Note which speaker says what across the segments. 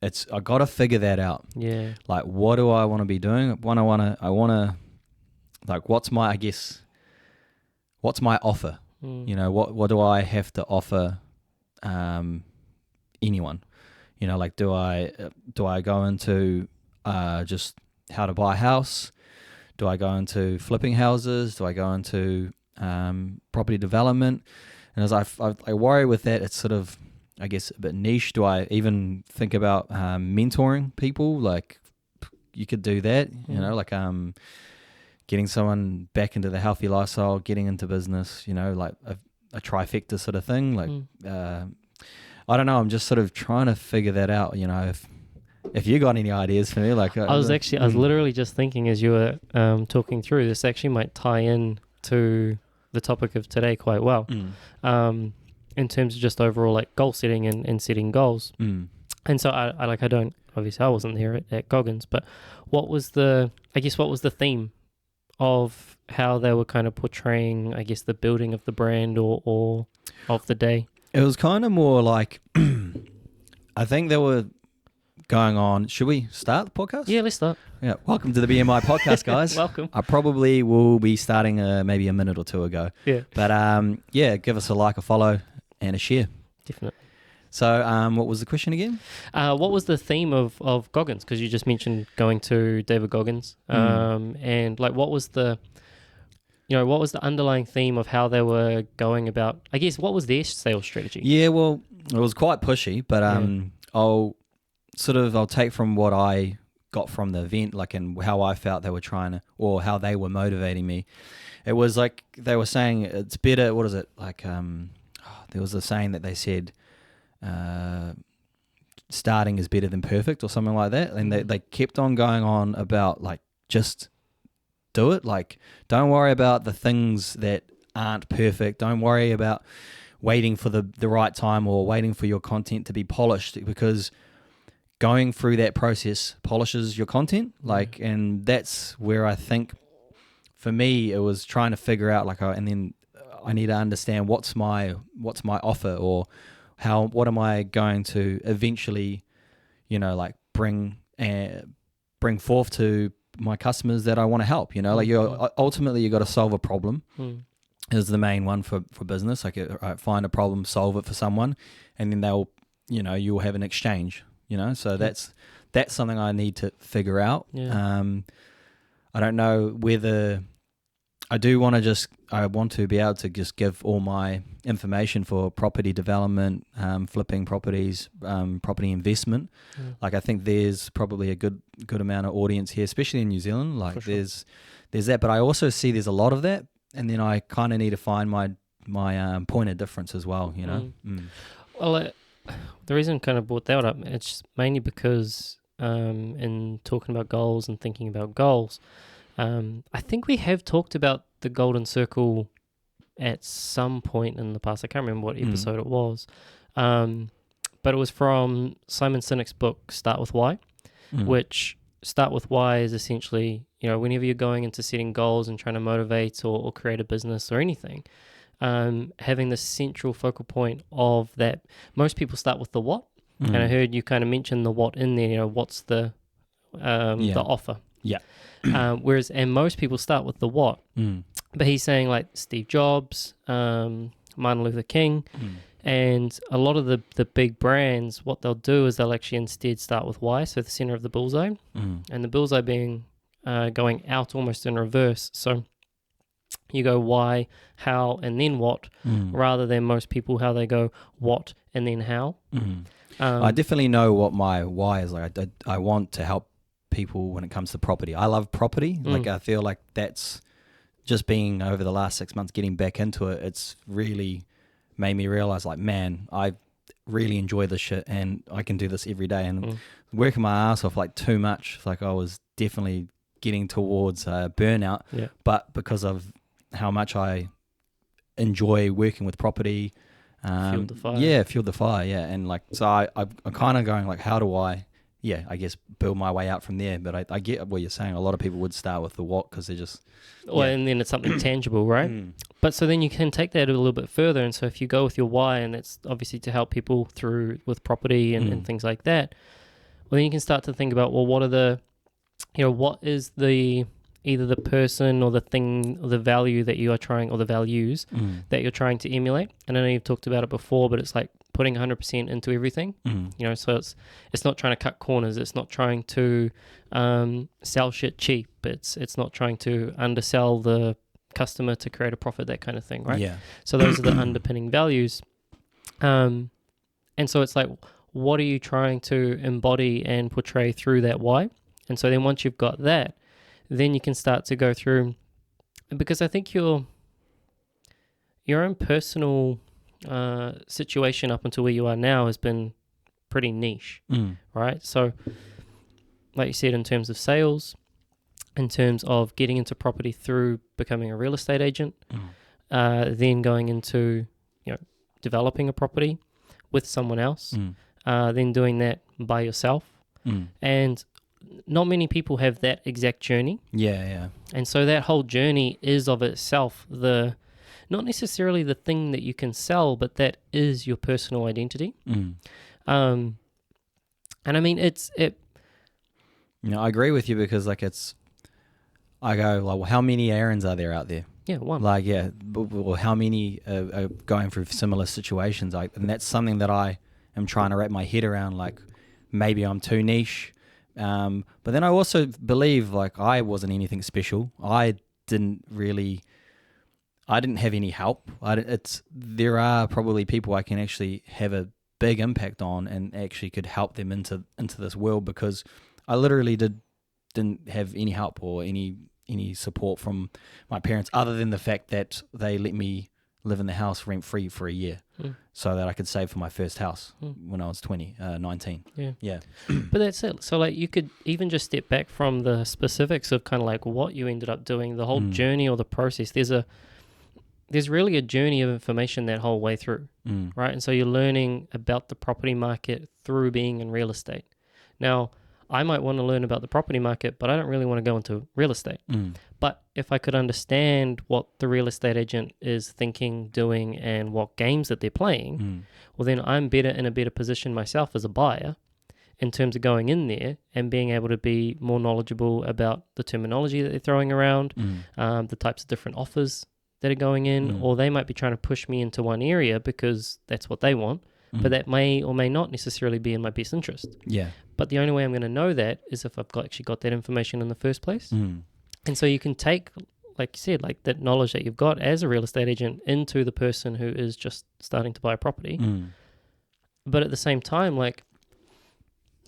Speaker 1: I got to figure that out.
Speaker 2: Yeah.
Speaker 1: Like, what do I want to be doing? Like, what's my offer? You know, what do I have to offer anyone? You know, like, do I go into just how to buy a house? Do I go into flipping houses? Do I go into property development? And as I worry with that, it's sort of, I guess, a bit niche. Do I even think about mentoring people? Like, you could do that, you know, like getting someone back into the healthy lifestyle, getting into business, you know, like a trifecta sort of thing. Like, I don't know. I'm just sort of trying to figure that out, you know, if you got any ideas for me. Like,
Speaker 2: I was literally just thinking as you were talking through, this actually might tie in to the topic of today quite well. In terms of just overall like goal setting and setting goals. And so I wasn't there at Goggins, but what was the theme of how they were kind of portraying, I guess, the building of the brand or of the day?
Speaker 1: It was kind of more like, I think they were going on. Should we start the podcast?
Speaker 2: Yeah, let's start.
Speaker 1: Yeah. Welcome to the BMI podcast, guys.
Speaker 2: Welcome.
Speaker 1: I probably will be starting maybe a minute or two ago.
Speaker 2: Yeah.
Speaker 1: But give us a like, a follow, and a share.
Speaker 2: Definitely.
Speaker 1: So what was the question again?
Speaker 2: What was the theme of Goggins? Because you just mentioned going to David Goggins. And like, what was the underlying theme of how they were going about, I guess, what was their sales strategy?
Speaker 1: Yeah, well, it was quite pushy, but I'll take from what I got from the event, like, and how I felt they were trying to, or how they were motivating me. It was like they were saying it's better. What is it? Like, there was a saying that they said, starting is better than perfect, or something like that. And they kept on going on about, like, just do it. Like, don't worry about the things that aren't perfect. Don't worry about waiting for the right time or waiting for your content to be polished, because going through that process polishes your content. Like, and that's where I think for me, it was trying to figure out, like, and then I need to understand what's my offer, or what am I going to eventually, you know, like bring forth to my customers that I want to help. You know, like, ultimately you got to solve a problem. Is the main one for business. Like, find a problem, solve it for someone, and then you'll have an exchange. You know, so that's something I need to figure out. I don't know whether I want to be able to just give all my information for property development, flipping properties, property investment. Like, I think there's probably a good amount of audience here, especially in New Zealand. Like, there's that, but I also see there's a lot of that, and then I kind of need to find my point of difference as well. You know.
Speaker 2: Well, the reason I kind of brought that up, it's mainly because in talking about goals and thinking about goals, I think we have talked about the golden circle at some point in the past. I can't remember what episode it was, but it was from Simon Sinek's book, Start With Why, which Start With Why is essentially, you know, whenever you're going into setting goals and trying to motivate or create a business or anything, having the central focal point of that. Most people start with the what, and I heard you kind of mention the what in there. You know, what's the offer?
Speaker 1: Yeah.
Speaker 2: And most people start with the what, but he's saying, like, Steve Jobs, Martin Luther King, and a lot of the big brands, what they'll do is they'll actually instead start with why, so the center of the bullseye, and the bullseye being going out almost in reverse. So you go why, how, and then what, rather than most people how they go what and then how.
Speaker 1: I definitely know what my why is. Like, I want to help people when it comes to property. I love property. Like, I feel like that's just being over the last 6 months, getting back into it. It's really made me realize, like, man, I really enjoy this shit and I can do this every day. And working my ass off, like, too much. Like, I was definitely getting towards burnout, but because of how much I enjoy working with property,
Speaker 2: fueled the fire.
Speaker 1: Yeah. And, like, so I'm kind of going, like, how do I I guess build my way out from there. But I get what you're saying. A lot of people would start with the what, because they're just...
Speaker 2: Well, and then it's something tangible, right? But so then you can take that a little bit further. And so if you go with your why, and it's obviously to help people with property and things like that, well, then you can start to think about, well, what are the, what is the either the person or the thing or the value that you are trying, or the values that you're trying to emulate. And I know you've talked about it before, but it's like putting 100% into everything. So it's not trying to cut corners. It's not trying to sell shit cheap. It's not trying to undersell the customer to create a profit, that kind of thing, right?
Speaker 1: Yeah.
Speaker 2: So those are the underpinning values. And so it's like, what are you trying to embody and portray through that why? And so then once you've got that, then you can start to go through, because I think your own personal situation up until where you are now has been pretty niche, right? So like you said, in terms of sales, in terms of getting into property through becoming a real estate agent, then going into, developing a property with someone else, then doing that by yourself. And not many people have that exact journey.
Speaker 1: Yeah.
Speaker 2: And so that whole journey is of itself not necessarily the thing that you can sell, but that is your personal identity. And I mean,
Speaker 1: I agree with you, because like I go like, well, how many Aarons are there out there?
Speaker 2: Yeah, one.
Speaker 1: Like, yeah, well, how many are going through similar situations? Like, and that's something that I am trying to wrap my head around. Like, maybe I'm too niche. But then I also believe like I wasn't anything special. I didn't have any help. There are probably people I can actually have a big impact on and actually could help them into this world, because I literally didn't have any help or any support from my parents, other than the fact that they let me live in the house rent free for a year, so that I could save for my first house when I was 19. Yeah.
Speaker 2: But that's it. So like, you could even just step back from the specifics of kind of like what you ended up doing, the whole journey or the process. There's really a journey of information that whole way through, right? And so you're learning about the property market through being in real estate. Now, I might want to learn about the property market, but I don't really want to go into real estate. But if I could understand what the real estate agent is thinking, doing, and what games that they're playing, well, then I'm in a better position myself as a buyer in terms of going in there and being able to be more knowledgeable about the terminology that they're throwing around, the types of different offers that are going in, or they might be trying to push me into one area because that's what they want, but that may or may not necessarily be in my best interest.
Speaker 1: Yeah.
Speaker 2: But the only way I'm going to know that is if I've actually got that information in the first place. And so you can take, like you said, like that knowledge that you've got as a real estate agent into the person who is just starting to buy a property. But at the same time, like,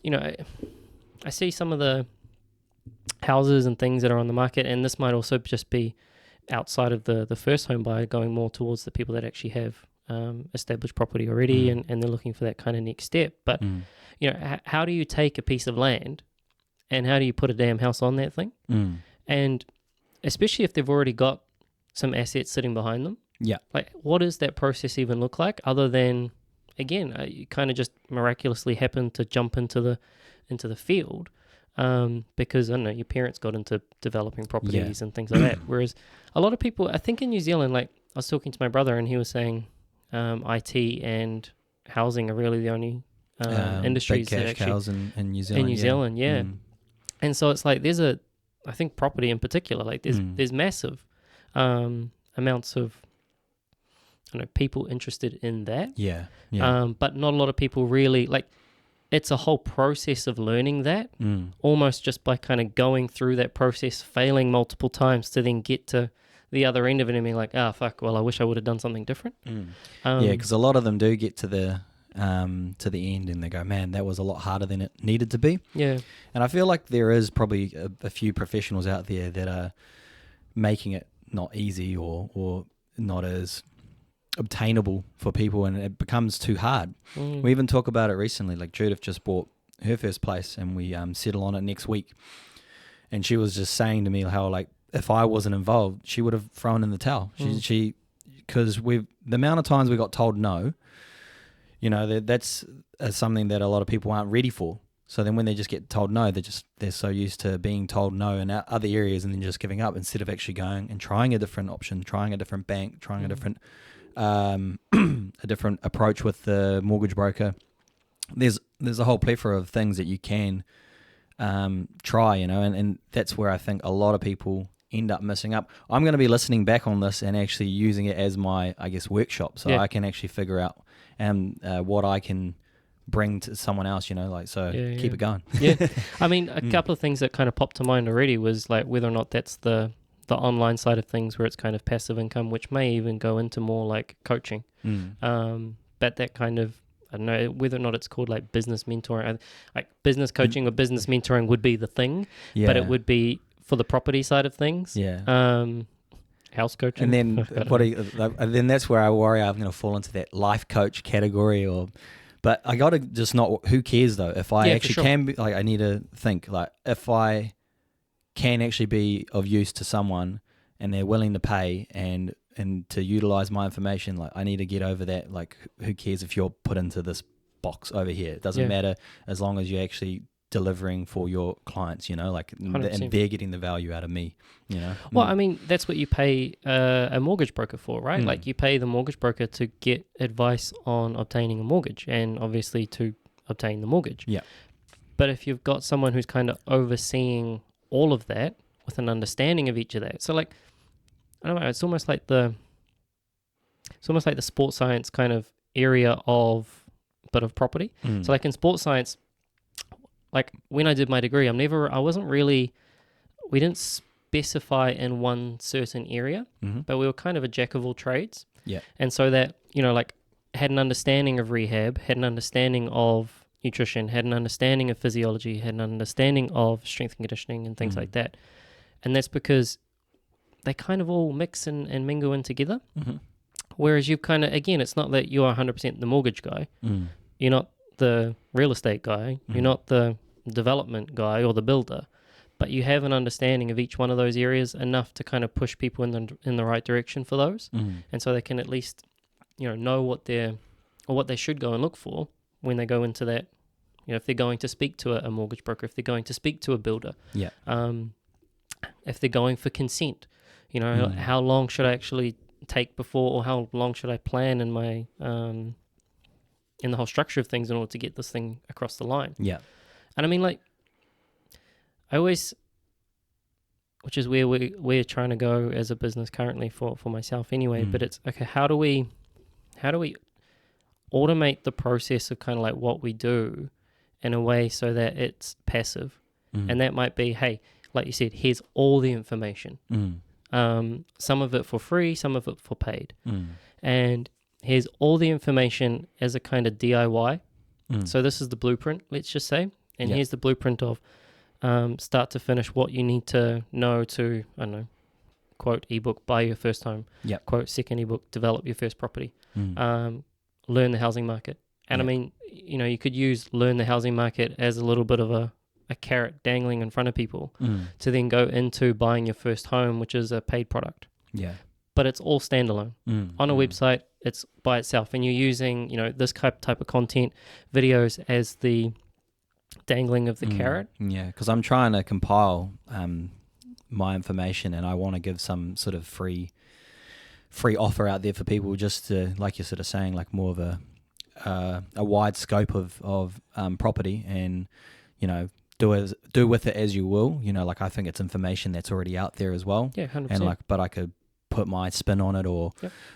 Speaker 2: I see some of the houses and things that are on the market, and this might also just be outside of the first home buyer, going more towards the people that actually have established property already, and they're looking for that kind of next step. But how do you take a piece of land and how do you put a damn house on that thing? And especially if they've already got some assets sitting behind them, like, what does that process even look like, other than, again, you kind of just miraculously happen to jump into the field because, I don't know, your parents got into developing properties and things like that. Whereas a lot of people, I think in New Zealand, like, I was talking to my brother and he was saying IT and housing are really the only industries
Speaker 1: big cash
Speaker 2: that actually
Speaker 1: cows in New Zealand.
Speaker 2: in New Zealand, and so it's like I think property in particular, like there's massive amounts of people interested in that, but not a lot of people really, like, it's a whole process of learning that, almost just by kind of going through that process, failing multiple times to then get to the other end of it and being like, fuck, well, I wish I would have done something different.
Speaker 1: Because a lot of them do get to the end and they go, man, that was a lot harder than it needed to be. And I feel like there is probably a few professionals out there that are making it not easy or not as obtainable for people, and it becomes too hard. We even talk about it recently, like Judith just bought her first place and we settle on it next week, and she was just saying to me how, like, if I wasn't involved, she would have thrown in the towel. She because the amount of times we got told no, that's something that a lot of people aren't ready for. So then when they just get told no, they're so used to being told no in other areas and then just giving up, instead of actually going and trying a different option, trying a different bank, trying a different approach with the mortgage broker. There's there's a whole plethora of things that you can try, and that's where I think a lot of people end up missing up. I'm going to be listening back on this and actually using it as my, I guess, workshop, so I can actually figure out what I can bring to someone else, keep it going.
Speaker 2: Yeah. I mean, a couple of things that kind of popped to mind already was like whether or not that's the online side of things where it's kind of passive income, which may even go into more like coaching. But that kind of, I don't know whether or not it's called like business mentoring, like business coaching or business mentoring would be the thing, but it would be for the property side of things. House coaching.
Speaker 1: And then then that's where I worry I'm going to fall into that life coach category, but I got to just not, who cares though? If I actually can be, like, I need to think, like, if I can actually be of use to someone and they're willing to pay and to utilize my information, like, I need to get over that. Like, who cares if you're put into this box over here? It doesn't matter as long as you're actually delivering for your clients, like, 100%. And they're getting the value out of me, Well, I
Speaker 2: mean, that's what you pay a mortgage broker for, right? Like, you pay the mortgage broker to get advice on obtaining a mortgage and obviously to obtain the mortgage.
Speaker 1: Yeah.
Speaker 2: But if you've got someone who's kind of overseeing all of that with an understanding of each of that, so like, I don't know, it's almost like the sports science kind of area of property. So like in sports science, like when I did my degree, we didn't specify in one certain area, but we were kind of a jack of all trades.
Speaker 1: Yeah.
Speaker 2: And so that, like, had an understanding of rehab, had an understanding of nutrition, had an understanding of physiology, had an understanding of strength and conditioning and things like that. And that's because they kind of all mix and mingle in together. Whereas you've kind of, again, it's not that you are 100% the mortgage guy. You're not the real estate guy. You're not the development guy or the builder, but you have an understanding of each one of those areas enough to kind of push people in the right direction for those. And so they can at least, know what they should go and look for when they go into that, if they're going to speak to a mortgage broker, if they're going to speak to a builder, if they're going for consent, how long should I actually take before, or how long should I plan in my in the whole structure of things in order to get this thing across the line.
Speaker 1: Yeah.
Speaker 2: And I mean, like, I always, which is where we're trying to go as a business currently for myself anyway, but it's, okay, how do we automate the process of kind of like what we do in a way so that it's passive? And that might be, hey, like you said, here's all the information. Some of it for free, some of it for paid. And here's all the information as a kind of DIY. So this is the blueprint, let's just say. And here's the blueprint of start to finish what you need to know to, I don't know, quote, ebook, buy your first home. Quote, second ebook, develop your first property. Learn the housing market. And I mean, you could use learn the housing market as a little bit of a carrot dangling in front of people to then go into buying your first home, which is a paid product. But it's all standalone. On a website, it's by itself. And you're using, this type of content, videos, as the dangling of the carrot.
Speaker 1: Yeah, because I'm trying to compile my information, and I want to give some sort of free offer out there for people, just to, like you're sort of saying, like more of a wide scope of property, and do with it as you will. Like, I think it's information that's already out there as well.
Speaker 2: Yeah, 100%.
Speaker 1: And but I could put my spin on it, or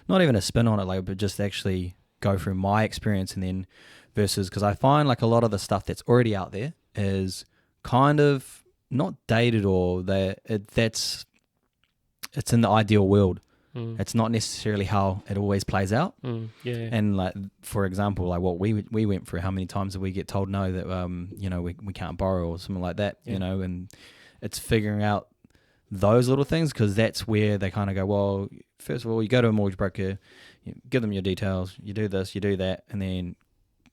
Speaker 1: not even a spin on it, like, but just actually go through my experience, and then versus, because I find like a lot of the stuff that's already out there is kind of not dated, or it's in the ideal world. It's not necessarily how it always plays out. And like, for example, like what we went through, how many times did we get told no, that we can't borrow or something like that, and it's figuring out those little things, because that's where they kind of go, well, first of all, you go to a mortgage broker, you give them your details, you do this, you do that, and then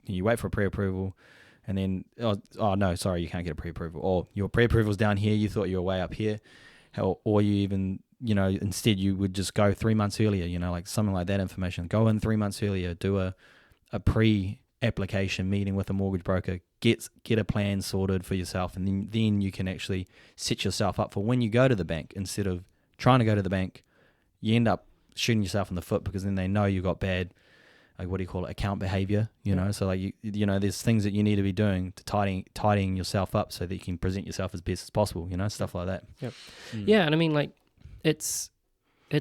Speaker 1: you wait for a pre-approval, and then, oh no, sorry, you can't get a pre-approval, or your pre-approval's down here, you thought you were way up here, or you even, instead you would just go 3 months earlier, like something like that information. Go in 3 months earlier, do a pre-application meeting with a mortgage broker, get a plan sorted for yourself, and then you can actually set yourself up for when you go to the bank. Instead of trying to go to the bank, you end up shooting yourself in the foot, because then they know you've got bad like, what do you call it, account behavior, you know? So like, you know, there's things that you need to be doing to tidying yourself up so that you can present yourself as best as possible, you know, stuff like that.
Speaker 2: Yep. Yeah. And I mean, like, it's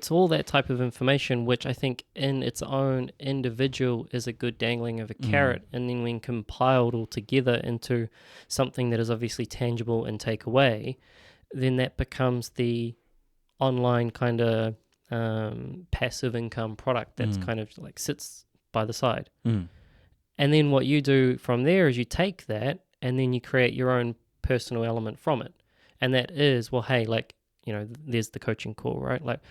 Speaker 2: all that type of information, which I think in its own individual is a good dangling of a carrot. And then when compiled all together into something that is obviously tangible and take away, then that becomes the online kind of passive income product that's kind of like sits by the side. And then what you do from there is you take that and then you create your own personal element from it. And that is, well, hey, like, you know, there's the coaching call, right? Like,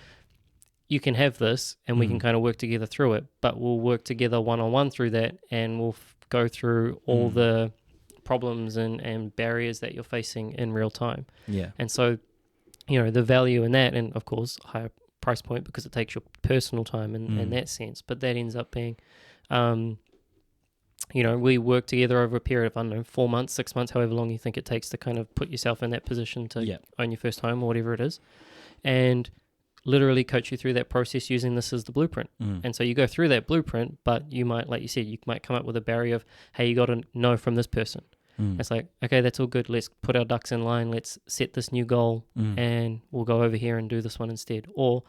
Speaker 2: you can have this and we can kind of work together through it, but we'll work together one-on-one through that, and we'll go through all the problems and barriers that you're facing in real time.
Speaker 1: Yeah.
Speaker 2: And so, you know, the value in that, and of course, higher price point because it takes your personal time in that sense, but that ends up being, you know, we work together over a period of, I don't know, 4 months, 6 months, however long you think it takes to kind of put yourself in that position to own your first home or whatever it is, and literally coach you through that process using this as the blueprint. And so you go through that blueprint, but you might, like you said, you might come up with a barrier of, hey, you got to know from this person. It's like, okay, that's all good. Let's put our ducks in line. Let's set this new goal and we'll go over here and do this one instead. Or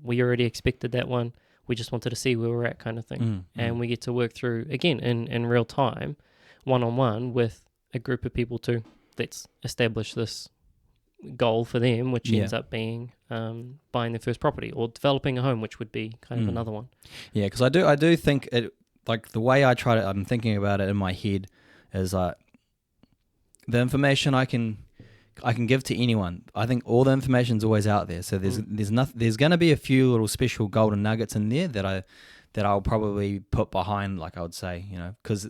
Speaker 2: we already expected that one. We just wanted to see where we're at, kind of thing. And we get to work through, again, in real time, one-on-one with a group of people to, let's establish this goal for them, which ends up being buying their first property or developing a home, which would be kind of another one. Yeah,
Speaker 1: because I do think it, like the way I try to, I'm thinking about it in my head is like the information I can give to anyone. I think all the information's always out there. So there's going to be a few little special golden nuggets in there that I'll probably put behind, like I would say, you know, because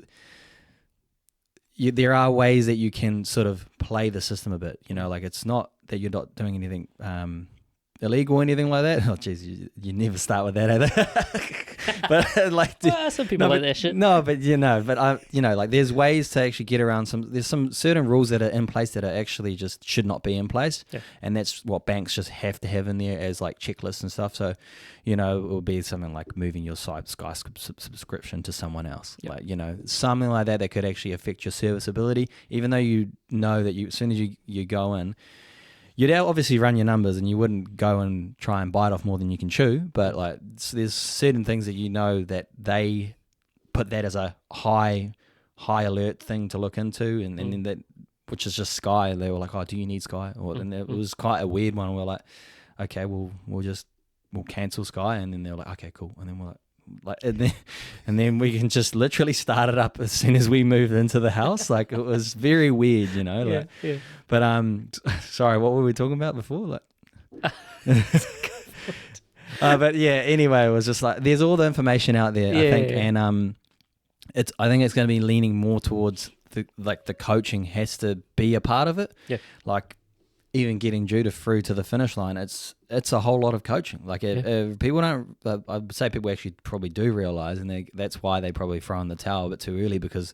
Speaker 1: there are ways that you can sort of play the system a bit, you know, like it's not that you're not doing anything illegal or anything like that. Oh, jeez, you never start with that, either. But like,
Speaker 2: some people like that shit.
Speaker 1: No, but you know, like there's ways to actually get around there's some certain rules that are in place that are actually just should not be in place.
Speaker 2: Yeah.
Speaker 1: And that's what banks just have to have in there as like checklists and stuff. So, you know, it will be something like moving your Sky subscription to someone else.
Speaker 2: Yep.
Speaker 1: Like, you know, something like that could actually affect your serviceability, even though you know that as soon as you go in, you'd obviously run your numbers and you wouldn't go and try and bite off more than you can chew, but like there's certain things that you know that they put that as a high alert thing to look into, and then that, which is just Sky. They were like, oh, do you need Sky? And it was quite a weird one. We're like, okay, we'll cancel Sky, and then they're like, okay, cool, and then we're like, and then we can just literally start it up as soon as we moved into the house. Like it was very weird, you know. Like,
Speaker 2: yeah.
Speaker 1: But sorry, what were we talking about before? Like, but yeah. Anyway, it was just like there's all the information out there. I think, and I think it's going to be leaning more towards the coaching has to be a part of it.
Speaker 2: Yeah.
Speaker 1: Like even getting Judah through to the finish line, it's a whole lot of coaching. Like people don't, I would say people actually probably do realize, and that's why they probably throw in the towel a bit too early, because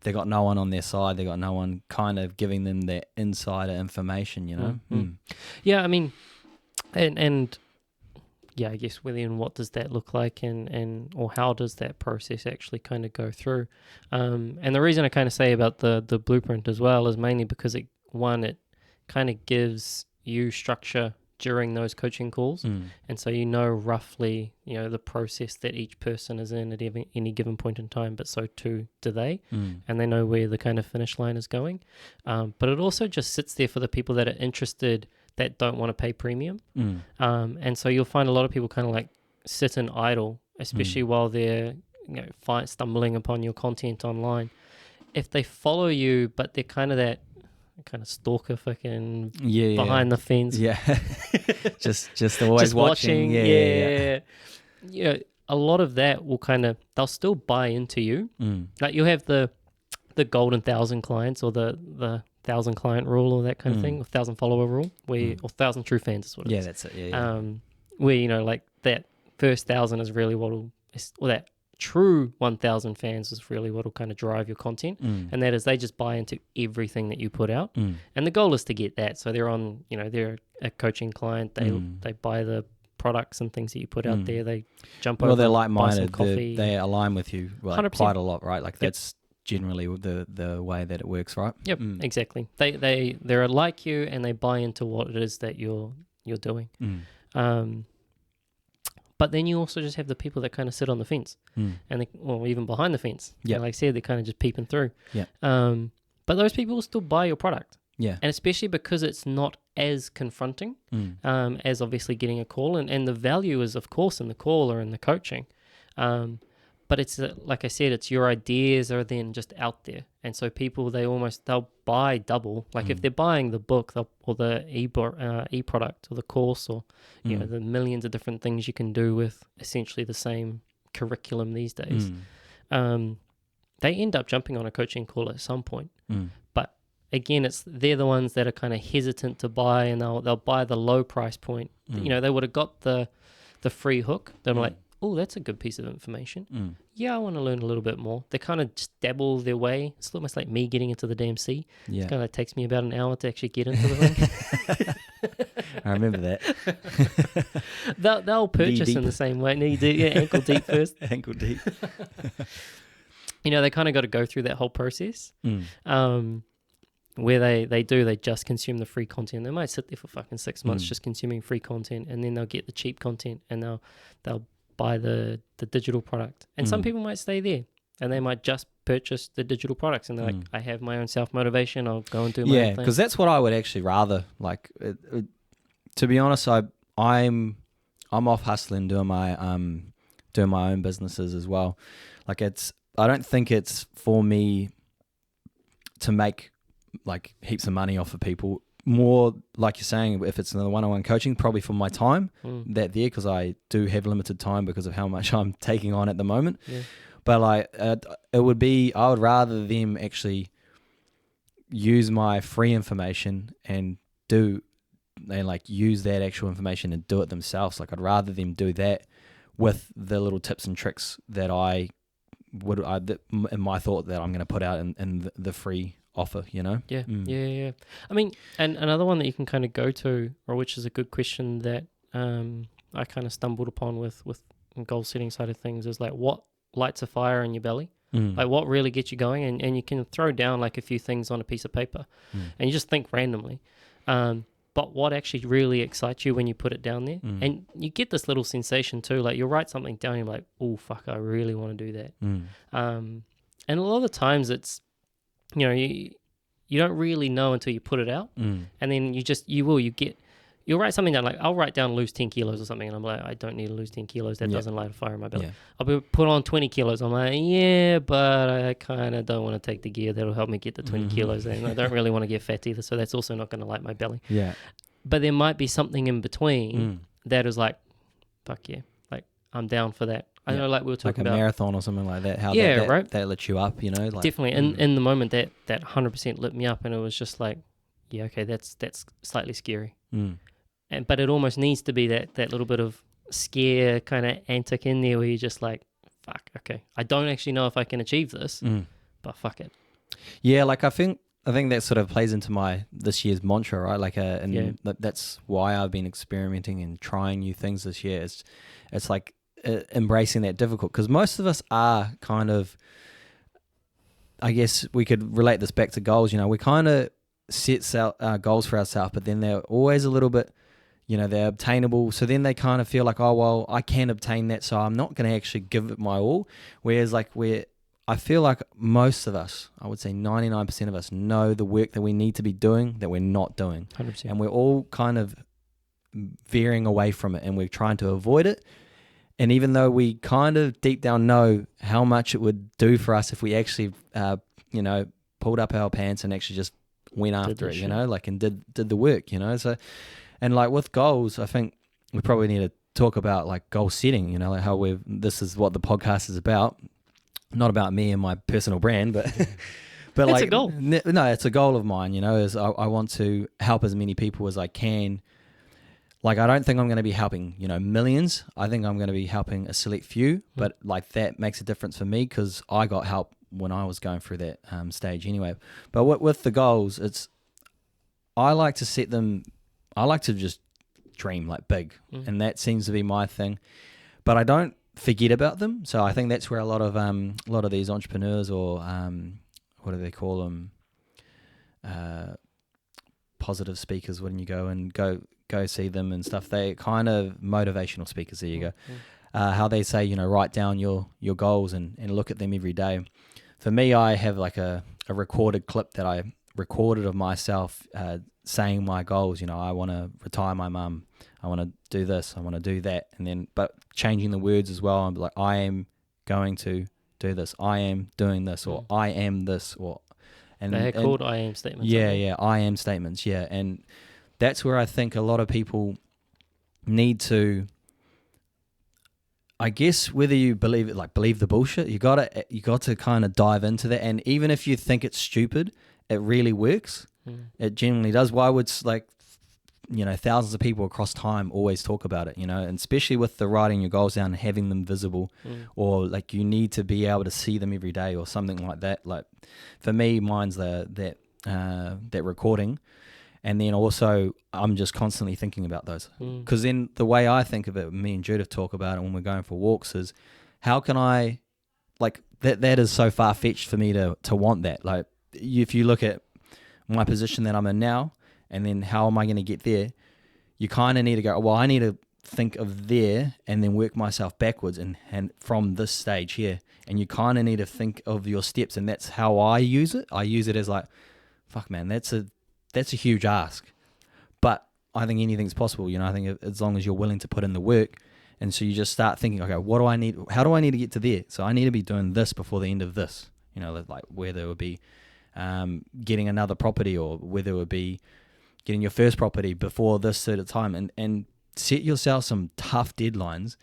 Speaker 1: they got no one on their side. They got no one kind of giving them that insider information, you know?
Speaker 2: Yeah, I mean, and yeah, I guess within what does that look like, and or how does that process actually kind of go through? And the reason I kind of say about the blueprint as well is mainly because it kind of gives you structure during those coaching calls. And so you know roughly, you know, the process that each person is in at any given point in time, but so too do they. And they know where the kind of finish line is going. But it also just sits there for the people that are interested that don't want to pay premium. And so you'll find a lot of people kind of like sit and idle, especially while they're, you know, stumbling upon your content online. If they follow you, but they're kind of that kind of stalker fucking behind the fence.
Speaker 1: Yeah. just always
Speaker 2: just watching.
Speaker 1: Yeah.
Speaker 2: You know, a lot of that will they'll still buy into you. Like you have the golden 1,000 clients, or the 1,000 client rule, or that kind of thing, or 1,000 follower rule, or 1,000 true fans is what it is.
Speaker 1: Yeah, that's it. Yeah.
Speaker 2: Where, you know, like that first 1,000 is really or that true 1,000 fans is really what will kind of drive your content. And that is they just buy into everything that you put out. And the goal is to get that. So they're on, you know, they're a coaching client. They buy the products and things that you put out
Speaker 1: Mm.
Speaker 2: there. They jump
Speaker 1: Well,
Speaker 2: over,
Speaker 1: they're
Speaker 2: buy some
Speaker 1: like-minded.
Speaker 2: coffee.
Speaker 1: They align with you
Speaker 2: 100%.
Speaker 1: quite a lot, right? Like
Speaker 2: Yep.
Speaker 1: that's generally the way that it works, right?
Speaker 2: Yep, exactly. They're like you, and they buy into what it is that you're doing. But then you also just have the people that kind of sit on the fence, and even behind the fence.
Speaker 1: Yeah,
Speaker 2: like I said, they're kind of just peeping through.
Speaker 1: Yeah.
Speaker 2: But those people will still buy your product.
Speaker 1: Yeah.
Speaker 2: And especially because it's not as confronting as obviously getting a call. And the value is, of course, in the call or in the coaching. But it's like I said, it's your ideas are then just out there. And so people, they'll buy double. Like if they're buying the book or the e-product or the course or, you know, the millions of different things you can do with essentially the same curriculum these days, they end up jumping on a coaching call at some point. But again, they're the ones that are kind of hesitant to buy, and they'll buy the low price point. You know, they would have got the free hook. They're like, oh, that's a good piece of information. Yeah, I want to learn a little bit more. They kind of just dabble their way. It's almost like me getting into the DMC.
Speaker 1: Yeah.
Speaker 2: It kind of takes me about an hour to actually get into the ring.
Speaker 1: I remember that.
Speaker 2: They'll purchase in the same way. Knee deep, yeah, ankle deep first.
Speaker 1: Ankle deep.
Speaker 2: You know, they kind of got to go through that whole process. Where they just consume the free content. They might sit there for fucking 6 months just consuming free content, and then they'll get the cheap content, and they'll buy the digital product. And some people might stay there, and they might just purchase the digital products, and they're like, I have my own self-motivation, I'll go and do my own thing.
Speaker 1: Because that's what I would actually rather, like, to be honest, I'm off hustling, doing my own businesses as well. Like I don't think it's for me to make like heaps of money off of people. More like you're saying, if it's another one-on-one coaching, probably for my time because I do have limited time because of how much I'm taking on at the moment.
Speaker 2: Yeah.
Speaker 1: But like I would rather them actually use my free information and like use that actual information and do it themselves. Like I'd rather them do that with the little tips and tricks that in my thought that I'm going to put out in the free offer, you know?
Speaker 2: Yeah. I mean, and another one that you can kind of go to, or which is a good question that I kind of stumbled upon with goal setting side of things, is like, what lights a fire in your belly? Like what really gets you going? And you can throw down like a few things on a piece of paper and you just think randomly. But what actually really excites you when you put it down there? And you get this little sensation too, like you'll write something down and you're like, oh, fuck, I really want to do that. And a lot of the times it's, you know, you don't really know until you put it out. And then you'll write something down, like I'll write down lose 10 kilos or something, and I'm like, I don't need to lose 10 kilos. That doesn't light a fire in my belly. I'll put on 20 kilos. I'm like, yeah, but I kind of don't want to take the gear that'll help me get the 20 kilos. And I don't really want to get fat either, so that's also not going to light my belly. Yeah. But there might be something in between that is like, fuck yeah, like I'm down for that. I know, like we were talking
Speaker 1: like
Speaker 2: about
Speaker 1: a marathon or something like that. How
Speaker 2: right?
Speaker 1: That lit you up, you know? Like,
Speaker 2: definitely. In the moment, that 100% lit me up, and it was just like, yeah, okay, that's slightly scary. But it almost needs to be that little bit of scare kind of antic in there where you're just like, fuck, okay, I don't actually know if I can achieve this, but fuck it. Yeah,
Speaker 1: like I think that sort of plays into this year's mantra, right? Like, that's why I've been experimenting and trying new things this year. It's like embracing that difficult, because most of us are kind of, I guess we could relate this back to goals. You know, we kind of set goals for ourselves, but then they're always a little bit, you know, they're obtainable. So then they kind of feel like, oh, well, I can obtain that, so I'm not going to actually give it my all. Whereas like I feel like most of us, I would say 99% of us, know the work that we need to be doing that we're not doing.
Speaker 2: 100%.
Speaker 1: And we're all kind of veering away from it, and we're trying to avoid it. And even though we kind of deep down know how much it would do for us if we actually, you know, pulled up our pants and actually just went after it, you know, like, and did the work, you know. So, and like with goals, I think we probably need to talk about like goal setting, you know, like how this is what the podcast is about. Not about me and my personal brand, but but
Speaker 2: it's
Speaker 1: like
Speaker 2: a goal.
Speaker 1: No, it's a goal of mine, you know, is I want to help as many people as I can. Like, I don't think I'm going to be helping, you know, millions. I think I'm going to be helping a select few, but like that makes a difference for me because I got help when I was going through that stage anyway. But with the goals, I like to set them, I like to just dream, like big. And that seems to be my thing. But I don't forget about them. So I think that's where a lot of these entrepreneurs, or what do they call them? Positive speakers, when you go see them and stuff, they kind of motivational speakers, there you go. How they say, write down your goals and look at them every day. For me, I have like a recorded clip that I recorded of myself saying my goals. I want to retire my mum, I want to do this, I want to do that, and then but changing the words as well. I'm like, I am going to do this, I am doing this, or I am this, or
Speaker 2: they're called I am statements.
Speaker 1: Yeah, I am statements. Yeah, and that's where I think a lot of people need to, I guess, whether you believe it, like believe the bullshit, you got to kind of dive into that. And even if you think it's stupid, it really works. It genuinely does. Why would thousands of people across time always talk about it, and especially with the writing your goals down and having them visible, or like you need to be able to see them every day or something like that. Like for me, mine's that recording. And then also I'm just constantly thinking about those, because then the way I think of it, me and Judith talk about it when we're going for walks, is how can I, like that is so far fetched for me to want that. Like if you look at my position that I'm in now, and then how am I going to get there? You kind of need to go, well, I need to think of there and then work myself backwards and from this stage here. And you kind of need to think of your steps, and that's how I use it. I use it as like, fuck man, that's a huge ask. But I think anything's possible, I think as long as you're willing to put in the work. And so you just start thinking, okay, what do I need? How do I need to get to there? So I need to be doing this before the end of this, like whether it would be getting another property, or whether it would be getting your first property before this certain time, and set yourself some tough deadlines.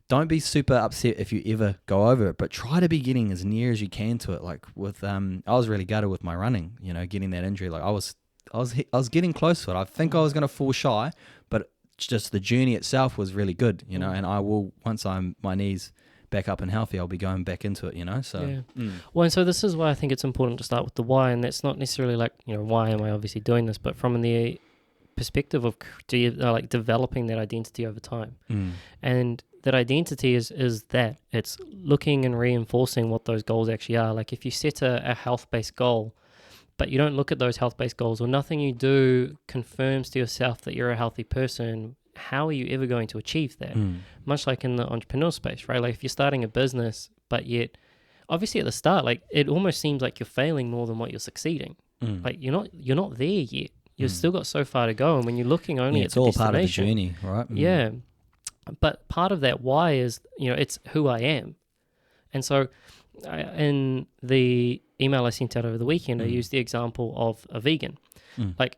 Speaker 1: Don't be super upset if you ever go over it, but try to be getting as near as you can to it. Like with, I was really gutted with my running, getting that injury. Like I was getting close to it. I think I was going to fall shy, but just the journey itself was really good, and I will, once my knees back up and healthy, I'll be going back into it, so.
Speaker 2: Yeah. Well, and so this is why I think it's important to start with the why, and that's not necessarily like, why am I obviously doing this, but from the perspective of like developing that identity over time. And that identity is that it's looking and reinforcing what those goals actually are. Like if you set a health-based goal, but you don't look at those health-based goals, or nothing you do confirms to yourself that you're a healthy person, how are you ever going to achieve that? Much like in the entrepreneur space, right? Like if you're starting a business, but yet obviously at the start, like it almost seems like you're failing more than what you're succeeding. Like you're not there yet. You've still got so far to go. And when you're looking only at
Speaker 1: it's
Speaker 2: the
Speaker 1: all
Speaker 2: destination,
Speaker 1: part of the journey, right?
Speaker 2: Yeah. But part of that why is, it's who I am. And so in the email I sent out over the weekend, I used the example of a vegan. Like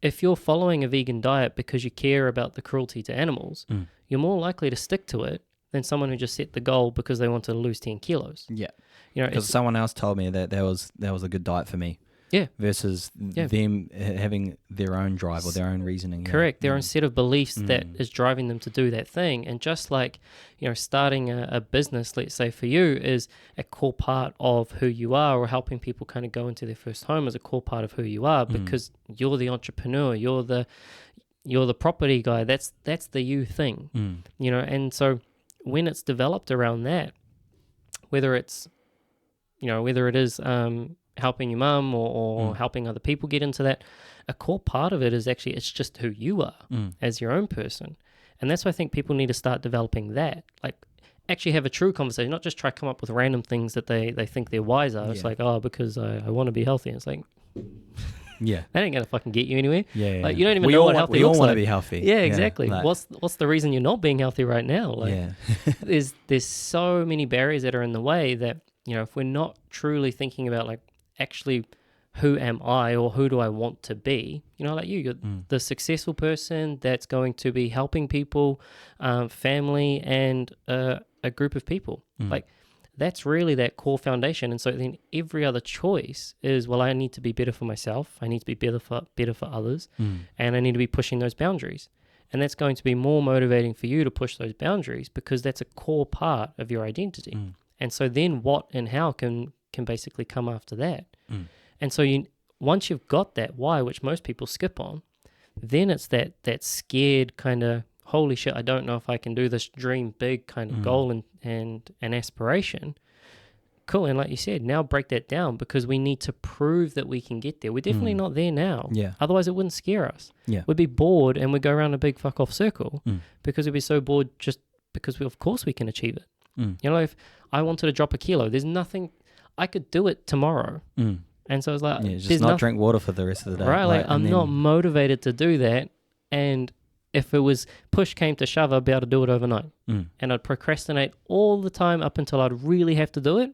Speaker 2: if you're following a vegan diet because you care about the cruelty to animals, you're more likely to stick to it than someone who just set the goal because they want to lose 10 kilos.
Speaker 1: Yeah. Because someone else told me that was a good diet for me.
Speaker 2: Yeah.
Speaker 1: Versus them having their own drive or their own reasoning.
Speaker 2: Correct. Their own set of beliefs that is driving them to do that thing. And just like, starting a business, let's say for you, is a core part of who you are, or helping people kind of go into their first home is a core part of who you are, because you're the entrepreneur, you're the property guy. That's the you thing, and so when it's developed around that, whether it is, helping your mum or helping other people get into that, a core part of it is actually, it's just who you are as your own person. And that's why I think people need to start developing that, like actually have a true conversation, not just try to come up with random things that they think their whys are. It's like, because I want to be healthy. And it's like, that ain't going to fucking get you anywhere. Like you don't even know what healthy looks like. We all want to
Speaker 1: be healthy.
Speaker 2: Yeah, exactly. Like, what's the reason you're not being healthy right now? Like there's so many barriers that are in the way that, if we're not truly thinking about like, actually, who am I, or who do I want to be? Like you're the successful person that's going to be helping people, family, and a group of people. Like that's really that core foundation. And so then every other choice is, well, I need to be better for myself. I need to be better for others, and I need to be pushing those boundaries. And that's going to be more motivating for you to push those boundaries, because that's a core part of your identity. And so then what and how can basically come after that. And so once you've got that why, which most people skip on, then it's that scared kind of, holy shit, I don't know if I can do this, dream big kind of goal and aspiration. Cool. And like you said, now break that down, because we need to prove that we can get there. We're definitely not there now.
Speaker 1: Yeah.
Speaker 2: Otherwise it wouldn't scare us.
Speaker 1: Yeah.
Speaker 2: We'd be bored and we'd go around a big fuck off circle because we'd be so bored, just because of course we can achieve it. You know, if I wanted to drop a kilo, there's nothing, I could do it tomorrow. And so it's like,
Speaker 1: just not drink water for the rest of the day.
Speaker 2: Right. Like I'm not motivated to do that. And if it was push came to shove, I'd be able to do it overnight. And I'd procrastinate all the time up until I'd really have to do it.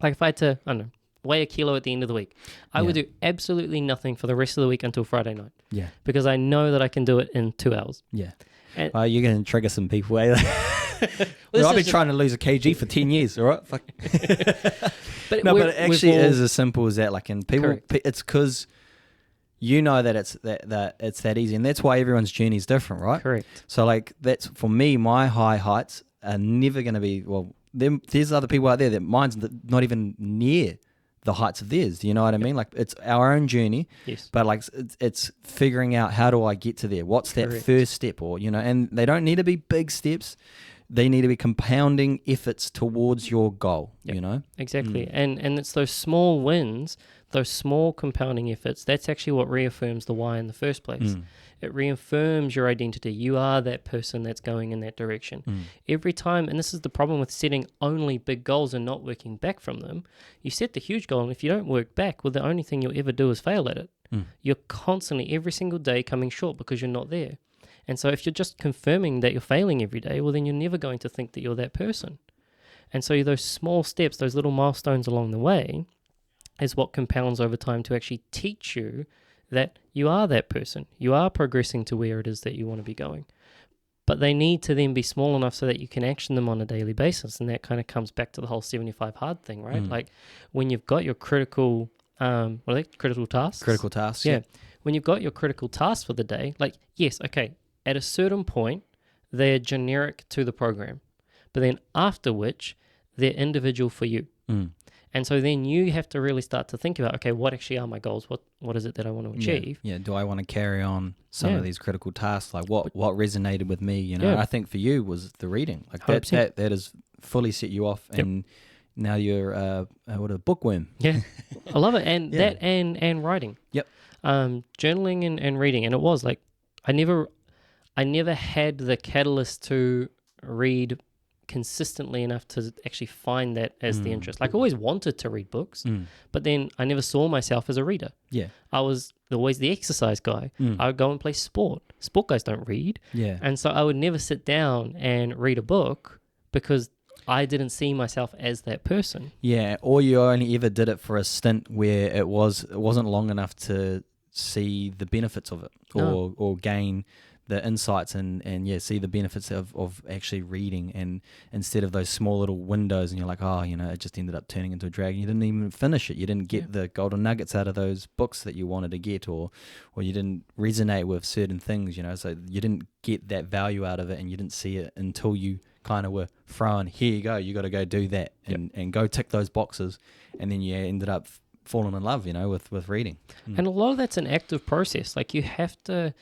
Speaker 2: Like if I had to, I don't know, weigh a kilo at the end of the week, I would do absolutely nothing for the rest of the week until Friday night. Yeah. Because I know that I can do it in 2 hours. Yeah.
Speaker 1: And you're going to trigger some people. Well, I've been trying to lose a kg for 10 years, all right? Fuck. But it actually is as simple as that. Like, and people, it's because you know that it's that easy, and that's why everyone's journey is different, right? Correct. So like that's for me, my high heights are never going to be, well, there's other people out there that mine's not even near the heights of theirs. Do you know what I mean? Like it's our own journey. Yes. But like it's figuring out, how do I get to there? What's that first step? Or, you know, and they don't need to be big steps. They need to be compounding efforts towards your goal, you know?
Speaker 2: Exactly. And it's those small wins, those small compounding efforts, that's actually what reaffirms the why in the first place. It reaffirms your identity. You are that person that's going in that direction. Every time, and this is the problem with setting only big goals and not working back from them, you set the huge goal, and if you don't work back, well, the only thing you'll ever do is fail at it. You're constantly, every single day, coming short because you're not there. And so if you're just confirming that you're failing every day, well, then you're never going to think that you're that person. And so those small steps, those little milestones along the way, is what compounds over time to actually teach you that you are that person. You are progressing to where it is that you want to be going. But they need to then be small enough so that you can action them on a daily basis. And that kind of comes back to the whole 75 hard thing, right? Like when you've got your critical, critical tasks?
Speaker 1: Critical tasks.
Speaker 2: Yeah. When you've got your critical tasks for the day, like, yes, okay, at a certain point, they're generic to the program. But then after which, they're individual for you. And so then you have to really start to think about, okay, what actually are my goals? What is it that I want to achieve?
Speaker 1: Yeah. Do I want to carry on some of these critical tasks? Like what resonated with me? You know, I think for you was the reading. Like that has fully set you off, and now you're a bookworm. Yeah,
Speaker 2: I love it, and that and writing. Yep. Journaling and reading, and it was like I never had the catalyst to read consistently enough to actually find that as the interest. Like I always wanted to read books, but then I never saw myself as a reader. Yeah. I was always the exercise guy. I would go and play sport. Sport guys don't read. Yeah. And so I would never sit down and read a book because I didn't see myself as that person. Yeah.
Speaker 1: Or you only ever did it for a stint where it wasn't long enough to see the benefits of it or gain the insights and see the benefits of actually reading, and instead of those small little windows and you're like, oh, you know, it just ended up turning into a drag. You didn't even finish it. You didn't get the golden nuggets out of those books that you wanted to get, or you didn't resonate with certain things, you know, so you didn't get that value out of it, and you didn't see it until you kind of were thrown, here you go, you got to go do that and go tick those boxes, and then you ended up falling in love, you know, with reading.
Speaker 2: And a lot of that's an active process. Like you have to,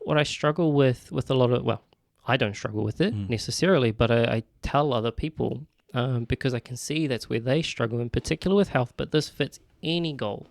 Speaker 2: what I struggle with a lot of, well, I don't struggle with it necessarily, but I tell other people because I can see that's where they struggle, in particular with health, but this fits any goal.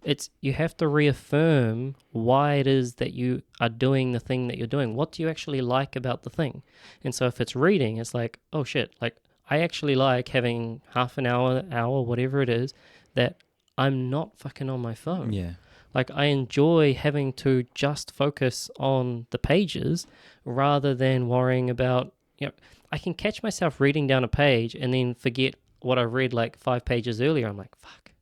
Speaker 2: It's, you have to reaffirm why it is that you are doing the thing that you're doing. What do you actually like about the thing? And so if it's reading, it's like, oh shit, like I actually like having half an hour, whatever it is, that I'm not fucking on my phone. Yeah. Like I enjoy having to just focus on the pages rather than worrying about, you know, I can catch myself reading down a page and then forget what I read like 5 pages earlier. I'm like, fuck.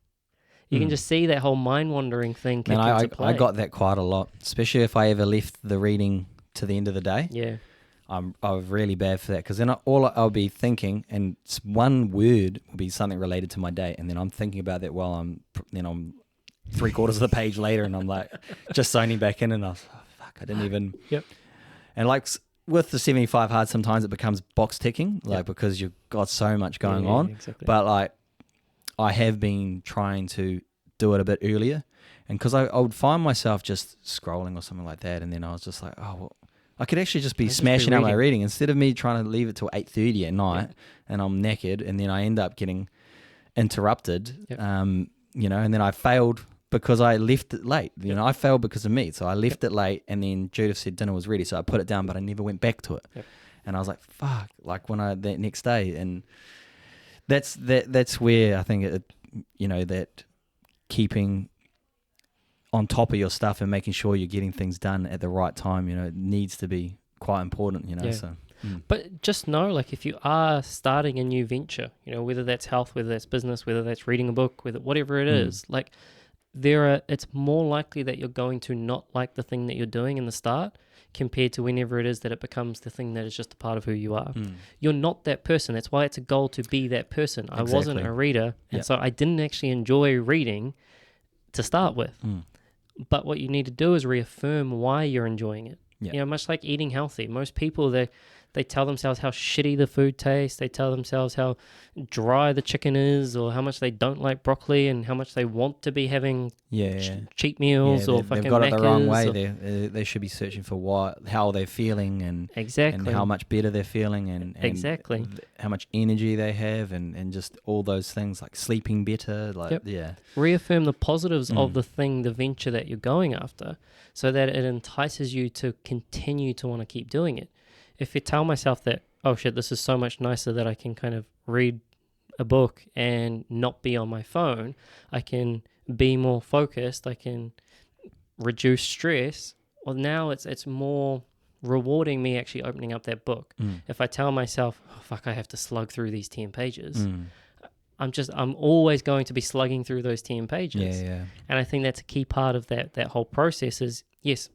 Speaker 2: You can just see that whole mind wandering thing kick into play.
Speaker 1: I got that quite a lot, especially if I ever left the reading to the end of the day. Yeah. I'm really bad for that, because then I'll be thinking, and one word will be something related to my day, and then I'm thinking about that while I'm 3/4 of the page later, and I'm like just zoning back in, and I was like, oh, fuck, I didn't even. Yep. And like with the 75 hard, sometimes it becomes box ticking, like because you've got so much going on. Exactly. But like I have been trying to do it a bit earlier, And because I would find myself just scrolling or something like that, and then I was just like, oh, well, I could actually just be smashing out my reading instead of me trying to leave it till 8:30 at night, and I'm knackered, and then I end up getting interrupted, you know, and then I failed because I left it late. You know, I failed because of me. So I left it late, and then Judith said dinner was ready, so I put it down, but I never went back to it. And I was like, fuck, like that next day. And that's where I think it, you know, that keeping on top of your stuff and making sure you're getting things done at the right time, you know, it needs to be quite important, you know. So
Speaker 2: But just know, like, if you are starting a new venture, you know, whether that's health, whether that's business, whether that's reading a book, whatever it is, like, it's more likely that you're going to not like the thing that you're doing in the start compared to whenever it is that it becomes the thing that is just a part of who you are. You're not that person. That's why it's a goal to be that person. Exactly. I wasn't a reader, and so I didn't actually enjoy reading to start with. But what you need to do is reaffirm why you're enjoying it. You know, much like eating healthy. Most people, they tell themselves how shitty the food tastes. They tell themselves how dry the chicken is, or how much they don't like broccoli, and how much they want to be having cheat meals or fucking
Speaker 1: they've got it the wrong way.
Speaker 2: Or,
Speaker 1: they should be searching for how they're feeling and
Speaker 2: exactly,
Speaker 1: and how much better they're feeling and
Speaker 2: exactly
Speaker 1: how much energy they have and just all those things like sleeping better. Like
Speaker 2: reaffirm the positives of the venture that you're going after, so that it entices you to continue to want to keep doing it. If I tell myself that, oh shit, this is so much nicer that I can kind of read a book and not be on my phone, I can be more focused, I can reduce stress, well, now it's more rewarding me actually opening up that book. If I tell myself, oh fuck, I have to slug through these 10 pages, I'm always going to be slugging through those 10 pages. And I think that's a key part of that whole process is, yes,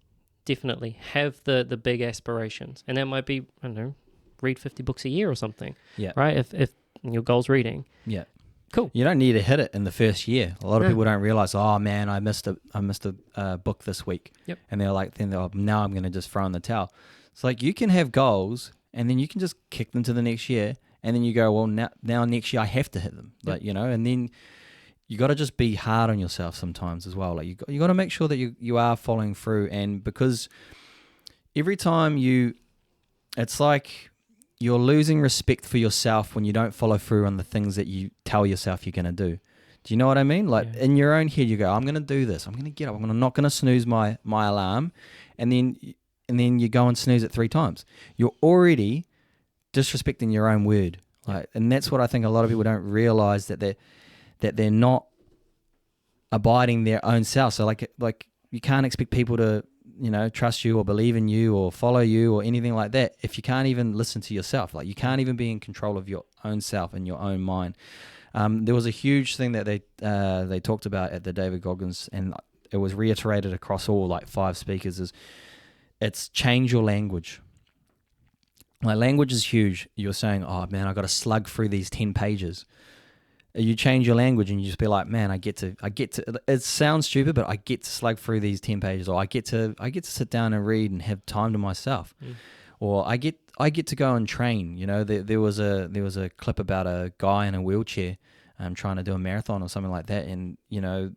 Speaker 2: definitely have the big aspirations, and that might be, I don't know, read 50 books a year or something. Right. If your goal's reading. Cool.
Speaker 1: You don't need to hit it in the first year. A lot of people don't realize, oh man, I missed a book this week. And they're like, now I'm going to just throw in the towel. It's like you can have goals, and then you can just kick them to the next year, and then you go, well, now next year I have to hit them. Like, you know, and then you got to just be hard on yourself sometimes as well. Like you got to make sure that you are following through, and because every time it's like you're losing respect for yourself when you don't follow through on the things that you tell yourself you're going to do. Do you know what I mean? Like in your own head, you go, I'm going to do this. I'm going to get up. I'm not going to snooze my alarm, and then you go and snooze it 3 times. You're already disrespecting your own word. Like, and that's what I think a lot of people don't realize, that they're not abiding their own self. So like you can't expect people to, you know, trust you or believe in you or follow you or anything like that if you can't even listen to yourself. Like you can't even be in control of your own self and your own mind. There was a huge thing that they talked about at the David Goggins, and it was reiterated across all like 5 speakers, is it's change your language. My language is huge. You're saying, oh man, I got to slug through these 10 pages. You change your language and you just be like, man, I get to, it sounds stupid, but I get to slug through these 10 pages, or I get to sit down and read and have time to myself. Or I get to go and train. You know, there was a clip about a guy in a wheelchair trying to do a marathon or something like that. And, you know,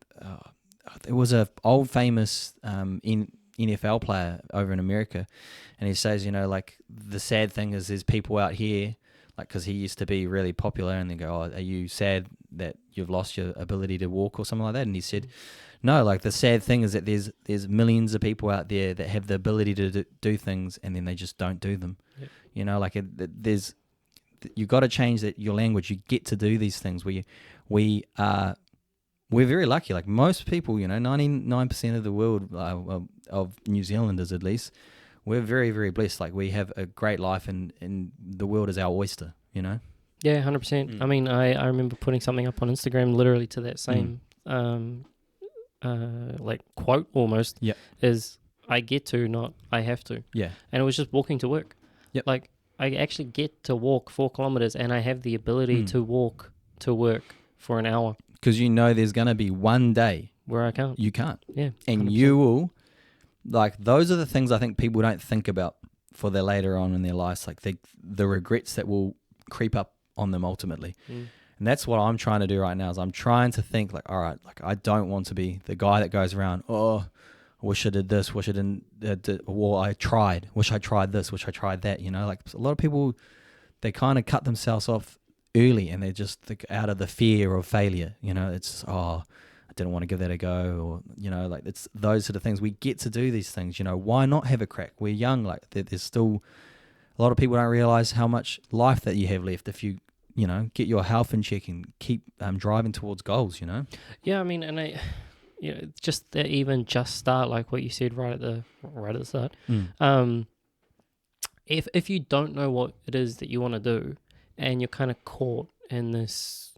Speaker 1: there was a old famous NFL player over in America, and he says, you know, like the sad thing is there's people out here, like, because he used to be really popular, and they go, oh, are you sad that you've lost your ability to walk or something like that? And he said, no, like the sad thing is that there's millions of people out there that have the ability to do things, and then they just don't do them. You know, like you got to change your language. You get to do these things. We're very lucky. Like most people, you know, 99% of the world, of New Zealanders at least, we're very, very blessed. Like we have a great life, and the world is our oyster, you know?
Speaker 2: Yeah, 100%. I mean, I remember putting something up on Instagram literally to that same like quote almost, is I get to, not I have to. And it was just walking to work. Like I actually get to walk 4 kilometers, and I have the ability to walk to work for an hour.
Speaker 1: Because you know there's going to be one day
Speaker 2: where I can't.
Speaker 1: You can't.
Speaker 2: Yeah. 100%.
Speaker 1: And you will, like, those are the things I think people don't think about for their later on in their lives, like the regrets that will creep up on them ultimately. And that's what I'm trying to do right now. Is I'm trying to think like, all right, like I don't want to be the guy that goes around, oh, I wish I did this, wish I didn't, or I tried, wish I tried this, wish I tried that. You know, like a lot of people, they kind of cut themselves off early, and they're just like, out of the fear of failure. You know, it's I didn't want to give that a go, or you know, like it's those sort of things. We get to do these things. You know, why not have a crack? We're young. Like there's still a lot of people don't realize how much life that you have left if you get your health in check and keep driving towards goals. You know.
Speaker 2: Yeah, I mean, and just that even just start, like what you said right at the start. If you don't know what it is that you want to do, and you're kind of caught in this,